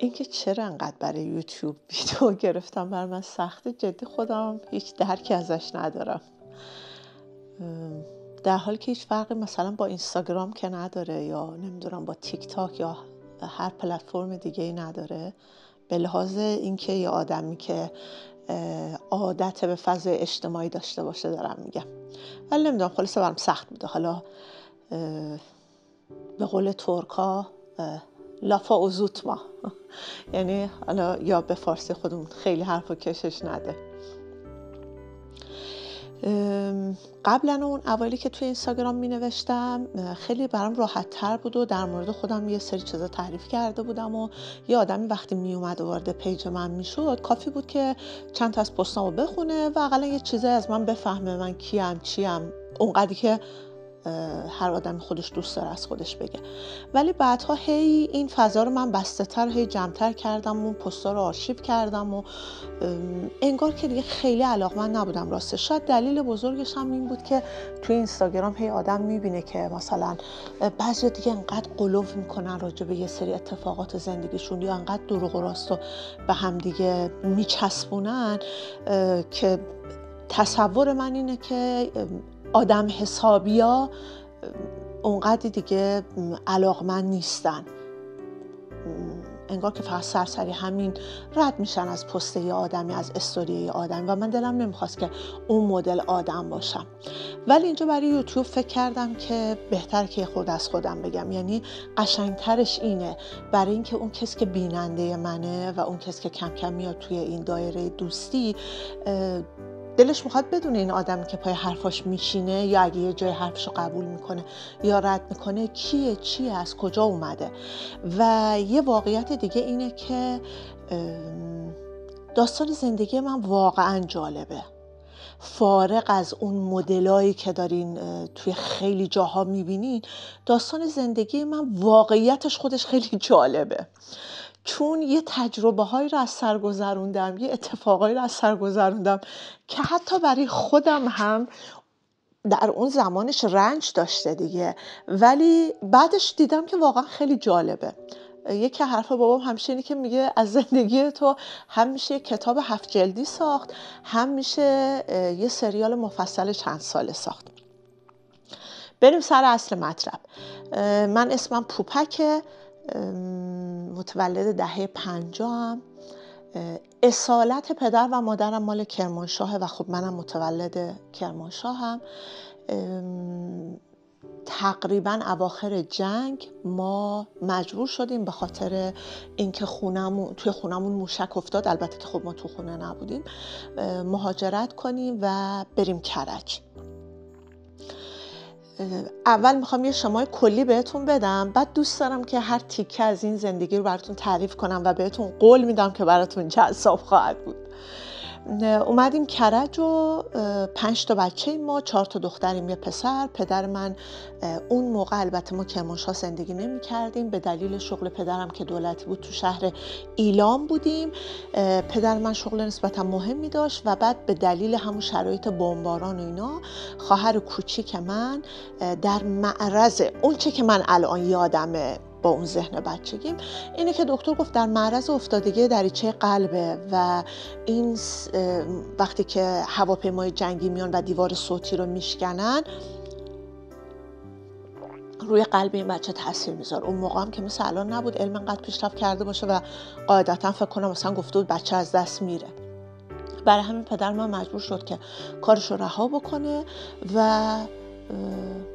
اینکه چرا انقدر برای یوتیوب ویدیو گرفتم بر من سخته، جدی خودم هیچ درکی ازش ندارم. در حالی که هیچ فرقی مثلا با اینستاگرام که نداره، یا نمیدونم با تیک تاک یا هر پلتفرم دیگه ای نداره، به لحاظ اینکه یه آدمی که عادت به فضای اجتماعی داشته باشه دارم میگم. ولی نمیدونم، خلاصه برام سخت بوده. حالا به قول ترکا لافا و زوتما یعنی حالا یا به فارسی خودمون خیلی حرف و کشش نده. قبلا اون اوایلی که توی اینستاگرام می نوشتم خیلی برام راحت تر بود و در مورد خودم یه سری چیزا تعریف کرده بودم و یه آدمی وقتی می اومد و وارد پیج من می شد کافی بود که چند تا از پستامو بخونه و اقلا یه چیزایی از من بفهمه، من کیم چیم، اونقدری که هر آدمی خودش دوست داره از خودش بگه. ولی بعدها هی این فضا رو من بسته تر هی جمع‌تر کردم و اون پستا رو آرشیو کردم و انگار که دیگه خیلی علاقمند نبودم. راستش شاید دلیل بزرگش هم این بود که توی اینستاگرام هی آدم میبینه که مثلا بعضیا دیگه انقدر قلوف میکنن راجع به یه سری اتفاقات زندگیشون یا انقدر دروغ و راستو به هم دیگه میچسبونن که تصور من اینه که آدم حسابیا اونقدر دیگه علاقمند نیستن، انگار که فقط سرسری همین رد میشن از پست یه آدمی، از استوری یه آدمی، و من دلم نمیخواست که اون مدل آدم باشم. ولی اینجا برای یوتیوب فکر کردم که بهتر که خود از خودم بگم، یعنی قشنگترش اینه برای اینکه اون کسی که بیننده منه و اون کسی که کم کم میاد توی این دایره دوستی دلش میخواد بدونه این آدمی که پای حرفاش میشینه یا اگه یه جای حرفشو قبول میکنه یا رد میکنه کیه، چیه، از کجا اومده. و یه واقعیت دیگه اینه که داستان زندگی من واقعا جالبه، فارغ از اون مدلایی که دارین توی خیلی جاها میبینین. داستان زندگی من واقعیتش خودش خیلی جالبه، چون یه تجربه هایی رو از سر گذروندم، یه اتفاقایی رو از سر گذروندم که حتی برای خودم هم در اون زمانش رنج داشته دیگه، ولی بعدش دیدم که واقعا خیلی جالبه. یکی حرف بابام همیشه اینه که میگه از زندگی تو هم میشه کتاب 7 جلدی ساخت، هم میشه یه سریال مفصل چند ساله ساخت. بریم سر اصل مطلب. من اسمم پوپکه، متولد دهه 50 اصالت پدر و مادرم مال کرمانشاهه و خب منم متولد کرمانشاهم. تقریبا اواخر جنگ ما مجبور شدیم به خاطر اینکه توی خونمون موشک افتاد، البته که خب ما تو خونه نبودیم، مهاجرت کنیم و بریم کرج. اول میخوام یه شمای کلی بهتون بدم، بعد دوست دارم که هر تیکه از این زندگی رو براتون تعریف کنم و بهتون قول میدم که براتون جذاب خواهد بود. اومدیم کرج و 5 تا بچه ما، 4 تا دختریم یه پسر. پدر من اون موقع، البته ما کرمانشاه زندگی نمی کردیم به دلیل شغل پدرم که دولتی بود، تو شهر ایلام بودیم. پدر من شغل نسبتا مهمی داشت و بعد به دلیل همون شرایط بمباران و اینا خواهر کوچیک من در معرض اون چه که من الان یادمه با اون ذهن بچگیم اینه که دکتر گفت در معرض افتادگی دریچه قلبه و این وقتی که هواپیمای جنگی میان و دیوار صوتی رو میشکنن روی قلب این بچه تاثیر میذاره. اون موقع هم که مثل الان نبود علم انقدر پیشرفت کرده باشه و قاعدتا فکر کنم مثلا گفته بود بچه از دست میره. برای همین پدر من مجبور شد که کارش رو رها بکنه و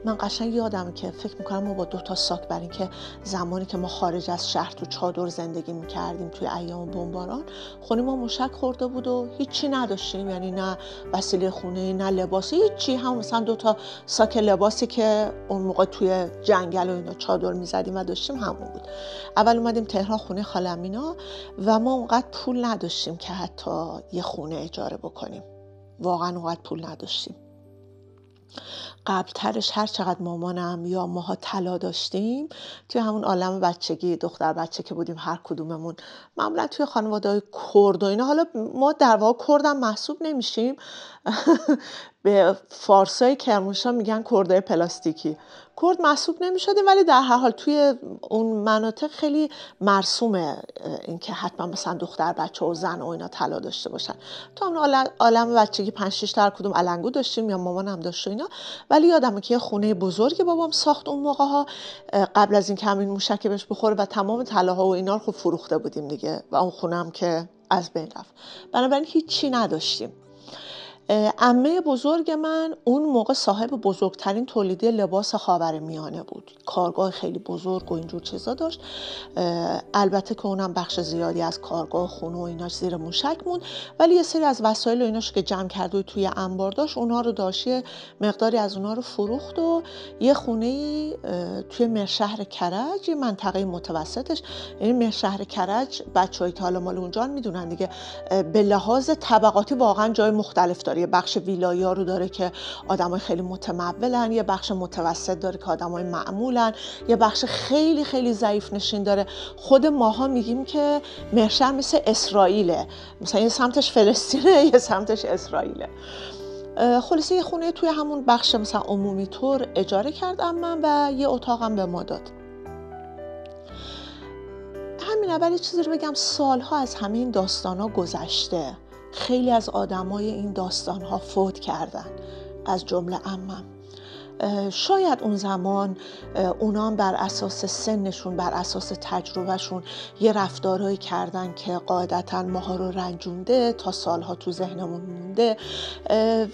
من قشنگ یادم که فکر میکنم ما با 2 تا ساک، برای اینکه زمانی که ما خارج از شهر تو چادر زندگی میکردیم توی ایام بمباران، خونه ما موشک خورده بود و هیچی نداشتیم، یعنی نه وسیله خونه نه لباسی، هیچی، هم مثلا 2 تا ساک لباسی که اون موقع توی جنگل و اینا چادر میزدیم و داشتیم همون بود. اول اومدیم تهران خونه خالم اینا و ما اونقدر پول نداشتیم که حتی یه خونه اجاره بکنیم، واقعا اونقدر پول نداشتیم. قبلترش هر چقدر مامانم یا ماها طلا داشتیم توی همون عالم بچگی، دختر بچه که بودیم هر کدوممون معمولا توی خانواده‌های کرد و اینا، حالا ما در واقع کردم محسوب نمیشیم به فارسای کرمانشاه میگن کردای پلاستیکی. کرد محسوب نمی‌شده، ولی در هر حال توی اون مناطق خیلی مرسومه اینکه حتما مثلا دختر بچه و زن و اینا طلا داشته باشن. تو هم عالم بچگی 5-6 تا کدوم علنگو داشتیم یا مامانم داشت و اینا. ولی یادمه که یه خونه بزرگ بابام ساخت اون موقع‌ها قبل از اینکه همین موشک بهش بخوره و تمام طلاها و اینا رو خب فروخته بودیم دیگه و اون خونم که از بین رفت. بنابراین هیچی نداشتیم. عمه بزرگ من اون موقع صاحب بزرگترین تولیدی لباس خاورمیانه بود. کارگاه خیلی بزرگ و اینجور چیزا داشت. البته که اونم بخش زیادی از کارگاه خونه و ایناش زیر موشک موند، ولی یه سری از وسایل و ایناش که جمع کرده و توی انبار داشت اونها رو داشت، مقداری از اونها رو فروخت و یه خونه‌ای توی مرشهر کرج، یه منطقه متوسطش، یعنی مرشهر کرج بچه‌ای که حالا مال اونجا میدونن دیگه، به لحاظ طبقاتی واقعا جای مختلف داره. یه بخش ویلایی‌ها رو داره که آدمای خیلی متمولن، یه بخش متوسط داره که آدمای معمولن، یه بخش خیلی خیلی ضعیف نشین داره. خود ماها میگیم که مرشهر مثل اسرائیله، مثلا یه سمتش فلسطینه یه سمتش اسرائیله. خلاصه یه خونه توی همون بخش مثلا عمومی طور اجاره کردم من و یه اتاقم به ما داد. همین اول یه چیزی رو بگم، سالها از همین داستانا گذشته، خیلی از آدمای این داستانها فوت کردن، از جمله عمم. شاید اون زمان اونام بر اساس سنشون، بر اساس تجربهشون یه رفتارهایی کردن که قاعدتاً ماها رو رنجونده، تا سالها تو ذهنمون مونده،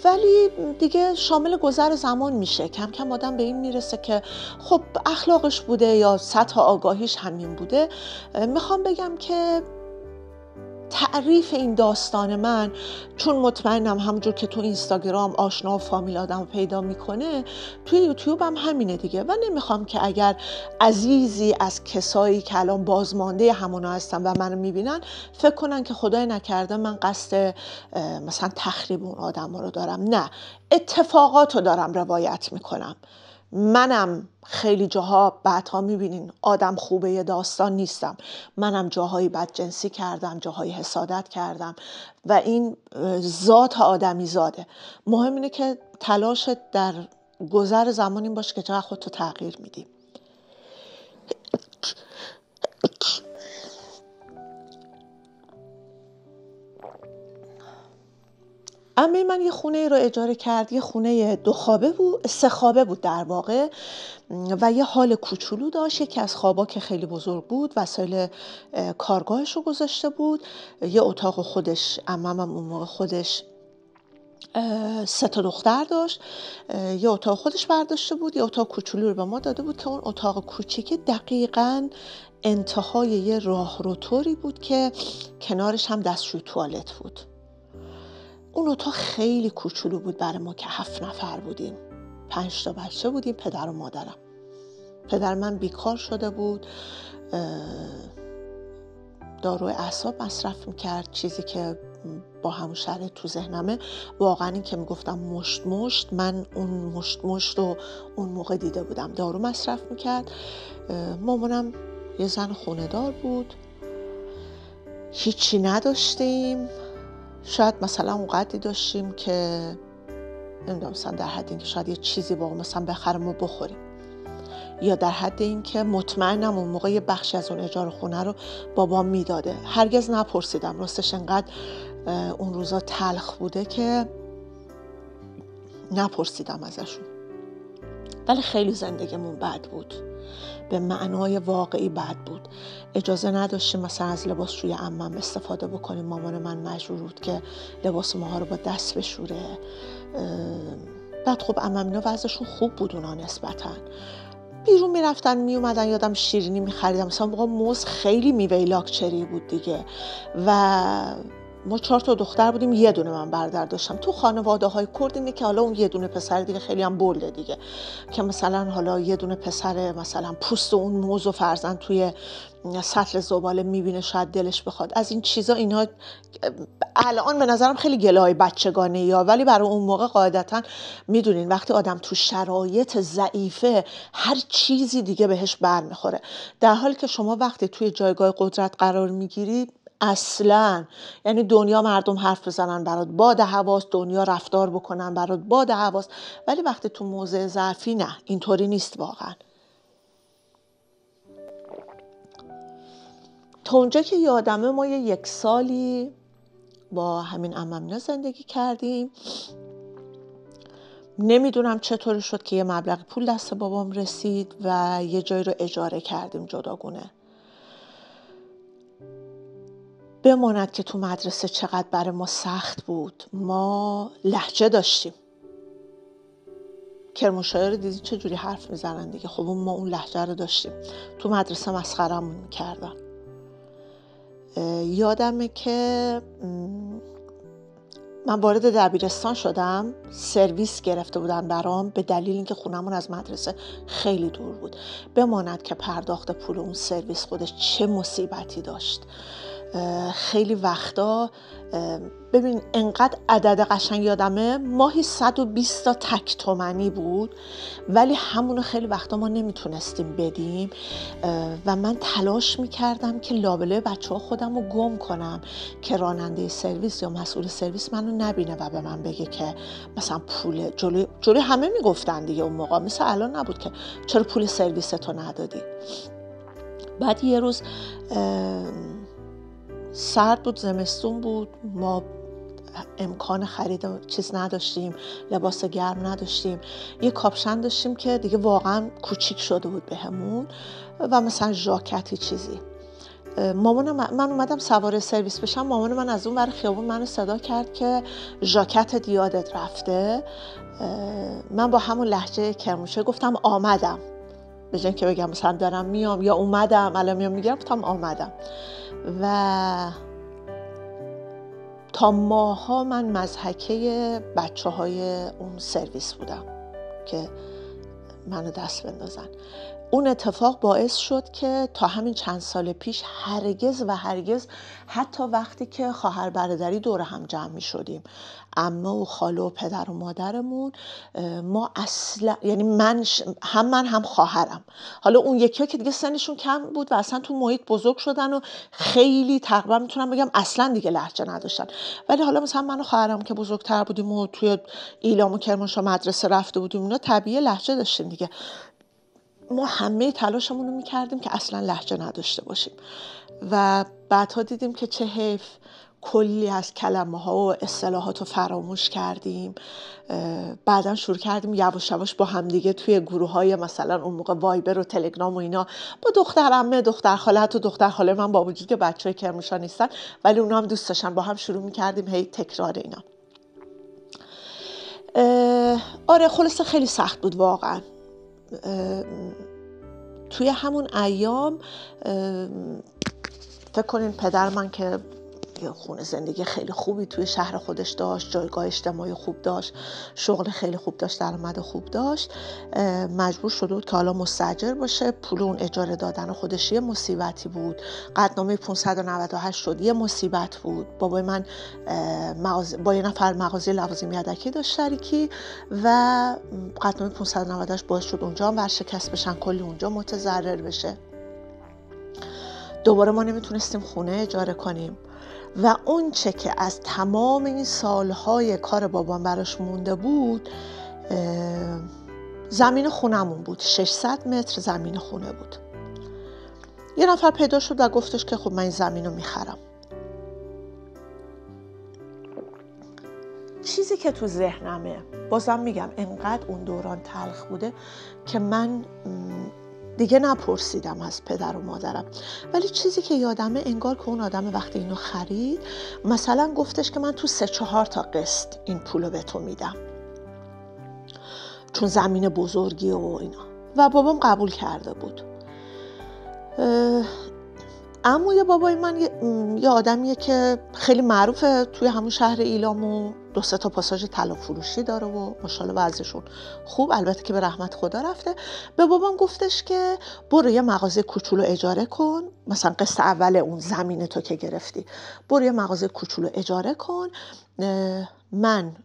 ولی دیگه شامل گذر زمان میشه. کم کم آدم به این میرسه که خب اخلاقش بوده یا سطح آگاهیش همین بوده. میخوام بگم که تعریف این داستان من، چون مطمئنم همونجور که تو اینستاگرام آشنا و فامیل آدم پیدا میکنه، توی یوتیوب هم همینه دیگه. و نمیخوام که اگر عزیزی از کسایی که الان بازمانده همونا هستن و منو میبینن فکر کنن که خدای نکرده من قصد مثلا تخریب اون آدم رو دارم. نه، اتفاقات رو دارم روایت میکنم. منم خیلی جاها بعدها میبینین آدم خوبه داستان نیستم. منم جاهایی بدجنسی کردم، جاهایی حسادت کردم و این ذات آدمی زاده. مهم اینه که تلاش در گذر زمان این باشه که چقدر خودتو تغییر میدی. عمه من یه خونه رو اجاره کرد، یه خونه 2 خوابه بود، 3 خوابه بود در واقع، و یه حال کوچولو داشت. یکی از خوابا که خیلی بزرگ بود وسایل کارگاهش رو گذاشته بود. یه اتاق خودش، عمم اون موقع خودش 3 تا دختر داشت، یه اتاق خودش برداشته بود، یه اتاق کوچولو رو به ما داده بود که اون اتاق کوچیک دقیقاً انتهای یه راهروطوری بود که کنارش هم دستشوی توالت بود. اون اتاق خیلی کوچولو بود برای ما که 7 نفر بودیم، 5 تا بچه بودیم، پدر و مادرم. پدر من بیکار شده بود، داروی اعصاب مصرف میکرد، چیزی که با همون شرایط تو ذهنمه. واقعا این که میگفتم مشت، من اون مشت رو اون موقع دیده بودم. دارو مصرف میکرد. مامانم یه زن خونه دار بود، هیچی نداشتیم. شاید مثلا اونقدری داشتیم که نمیدونم، مثلا در حد این که شاید یه چیزی با مثلا بخریم و بخوریم، یا در حد این که مطمئنم اون موقع یه بخشی از اون اجاره خونه رو بابام میداده. هرگز نپرسیدم، راستش انقدر اون روزا تلخ بوده که نپرسیدم ازشون. ولی خیلی زندگیمون بد بود، به معنای واقعی بد بود. اجازه نداشتیم مثلا از لباسشوی عمم استفاده بکنیم. مامان من مجبور بود که لباس ماها رو با دست بشوره. بعد خب عمم اینا وضعشون خوب بود، اونا نسبتاً بیرون میرفتن میومدن. یادم شیرینی میخریدم، مثلا موقع موز خیلی میوه لاکچری بود دیگه، و ما 4 تا دختر بودیم، یه دونه من برادر داشتم. تو خانواده های کرد اینه که حالا اون یه دونه پسر دیگه خیلی هم بلده دیگه، که مثلا حالا یه دونه پسر مثلا پوست اون موز و فرزند توی سطل زباله میبینه، شاید دلش بخواد از این چیزا. اینها الان به نظرم خیلی گله‌های بچگانه یا، ولی برای اون موقع قاعدتا میدونین وقتی آدم تو شرایط ضعیفه هر چیزی دیگه بهش بر میخوره، در حالی که شما وقتی توی جایگاه قدرت قرار میگیری اصلا. یعنی دنیا مردم حرف بزنن برات باد هواست، دنیا رفتار بکنن برات باد هواست، ولی وقتی تو موضع ضعفی نه، اینطوری نیست واقعا. تا اونجا که یادمه ما 1 سالی با همین عمم زندگی کردیم. نمیدونم چطوری شد که یه مبلغ پول دست بابام رسید و یه جایی رو اجاره کردیم جداگونه. بماند که تو مدرسه چقدر برای ما سخت بود. ما لهجه داشتیم. کرمانشاهی رو دیدی چه جوری حرف میزنن دیگه. خب ما اون لهجه رو داشتیم. تو مدرسه مسخرمون میکردن. یادمه که من وارد دبیرستان شدم، سرویس گرفته بودن برام به دلیل اینکه خونمون از مدرسه خیلی دور بود. بماند که پرداخت پول اون سرویس خودش چه مصیبتی داشت. خیلی وقتا ببین انقدر عدد قشنگ یادمه، ماهی 120 تا تک تومنی بود، ولی همونو خیلی وقتا ما نمیتونستیم بدیم و من تلاش میکردم که لابلای بچه ها خودم رو گم کنم که راننده سرویس یا مسئول سرویس منو نبینه و به من بگه که مثلا پول جلوی همه میگفتن دیگه. اون موقع مثل الان نبود که چرا پول سرویستو ندادی. بعد یه روز سرد بود، زمستون بود، ما امکان خرید چیز نداشتیم، لباس گرم نداشتیم. یه کاپشن داشتیم که دیگه واقعا کوچیک شده بود بهمون و مثلا ژاکتی چیزی. من اومدم سوار سرویس بشم، مامان من از اون ور خیابون منو صدا کرد که ژاکتت یادت رفته. من با همون لهجه کرمانشاهی گفتم آمدم، به جای اینکه بگم مثلا دارم میام یا اومدم الان میام میگم، گفتم آمدم. و تا ماها من مضحکه بچه های اون سرویس بودم که منو دست بندازن. اون اتفاق باعث شد که تا همین چند سال پیش هرگز و هرگز، حتی وقتی که خواهر برادری دور هم جمع می شدیم، عمه و خاله و پدر و مادرمون، ما اصلا، یعنی من هم خواهرم، حالا اون یکی که دیگه سنشون کم بود و اصلا تو محیط بزرگ شدن و خیلی تقریبا میتونم بگم اصلا دیگه لهجه نداشتن، ولی حالا مثلا من و خواهرم که بزرگتر بودیم و توی ایلام و کرمانشاه مدرسه رفته بودیم، اونا طبیعی لهجه داشتیم دیگه. ما همه تلاشمون رو میکردیم که اصلا لهجه نداشته باشیم و بعدها دیدیم که چه حیف، کلی از کلمه ها و اصطلاحات رو فراموش کردیم. بعدا شروع کردیم یواش یواش با همدیگه توی گروه های مثلا اون موقع وایبر و تلگرام و اینا با دختر عمه، دختر خالت و دختر خاله من، با وجود که بچه های کرمانشاه نیستن ولی اونا هم دوست داشتن، با هم شروع میکردیم هی تکرار اینا. آره خلاصه خیلی سخت بود واقعا. توی همون ایام فکر کنین پدر من که خونه زندگی خیلی خوبی توی شهر خودش داشت، جایگاه اجتماعی خوب داشت، شغل خیلی خوب داشت، درآمد خوب داشت، مجبور شده بود که حالا مستاجر باشه. پول اون اجاره دادن خودش یه مصیبتی بود، قطعنامه 598 شد، یه مصیبت بود. بابای من با یه نفر مغازه لوازم یدکی داشت شریکی و قطعنامه 598 باعث شد اونجا هم ورشکست بشن، کلی اونجا متضرر بشه. دوباره ما نمیتونستیم خونه اجاره کنیم و اون چه که از تمام این سالهای کار بابام براش مونده بود زمین خونمون بود. 600 متر زمین خونه بود. یه نفر پیدا شد و گفتش که خب من این زمین رو میخرم. چیزی که تو ذهنمه، بازم میگم انقدر اون دوران تلخ بوده که من دیگه نپرسیدم از پدر و مادرم، ولی چیزی که یادمه انگار که اون آدم وقتی اینو خرید مثلا گفتش که من تو 3-4 تا قسط این پولو به تو میدم چون زمین بزرگی و اینا، و بابام قبول کرده بود. عموی بابای من یه آدمیه که خیلی معروفه توی همون شهر ایلام و 2-3 تا پاساژ طلا فروشی داره و ماشاءالله وضعشون خوب، البته که به رحمت خدا رفته. به بابام گفتش که برو یه مغازه کوچولو اجاره کن، مثلا قسط اول اون زمین تو که گرفتی برو یه مغازه کوچولو اجاره کن، من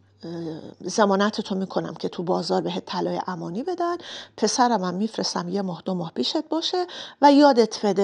ضمانت تو میکنم که تو بازار بهت طلای امانی بدن، پسرم هم میفرستم 1 ماه 2 ماه پیشت باشه و یادت بده